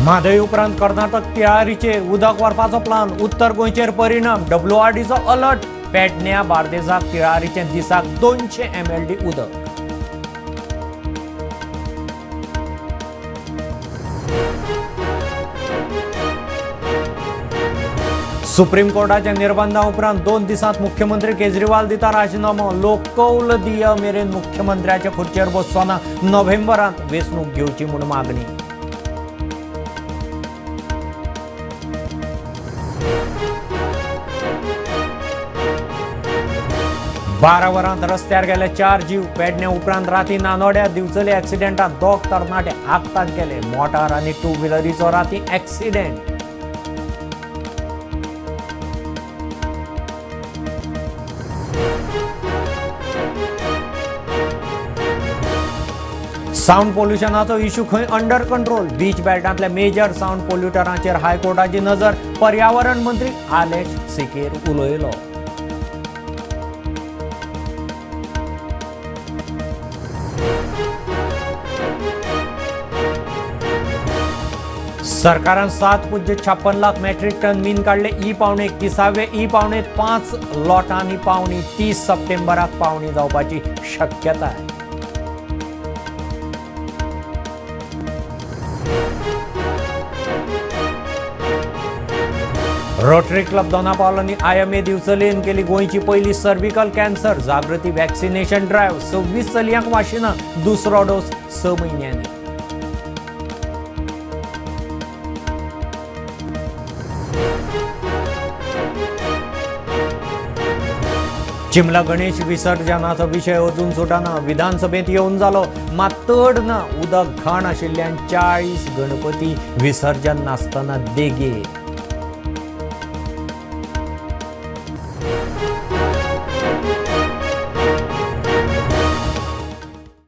म्हादय उपरांत कर्नाटक तिळारीचेर उदक व्हरपाचो प्लान, उत्तर गोंयचेर परिणाम, WRDचो अलर्ट, पेडण्यां बार्देजाक तिळारीचें दिसाक 200 MLD उदक. सुप्रीम कोर्टाच्या निर्बंधा उपरांत 2 दिसांत मुख्यमंत्री केजरीवाल दिता राजीनामो. लोक कौल दिय मेरेन मुख्यमंत्र्याच्या खुर्चेर बसचोना, नोव्हेंबरांत वेंचणूक घेवची म्हूण मागणी. बारा वरांत रस्त्यार गेले 4 जीव. पेडण्यां उपरांत राती नानोड्या दिवचले एक्सिडेंटांत 2 तरणाटे आगताक गेले. मोटार आनी 2 व्हिलरीचो राती एक्सिडेंट. साऊंड पोल्युशनाचो इश्यू खंय अंडर कंट्रोल. बीच बेल्टांतल्या मेजर साऊंड पोल्युटरांचेर हायकोर्टाची नजर. पर्यावरण मंत्री आलेश सिकेर उलयलो. सरकारान 7.56 लाख मेट्रिक टन मीन काढले. ई-पावणे 31वे ई-पावणेत 5 लॉटांनी पावणी 30 सप्टेंबराक पावणी जावपाची शक्यताय. रोटरी क्लब दोनापावलांनी IMA दिवचलेन केली गोंयची पहिली सर्व्हिकल कॅन्सर जागृती वॅक्सिनेशन ड्रायव्ह. 26 चलयांक वाशिना, दुसरो डोस 6 म्हयन्यांनी. चिमला गणेश विसर्जनाचो विशय अजून सुटाना. विधानसभेत येवन जालो, मात तड ना. उदक घाण आशिल्ल्यान 40 गणपती विसर्जन नासतना देगेर.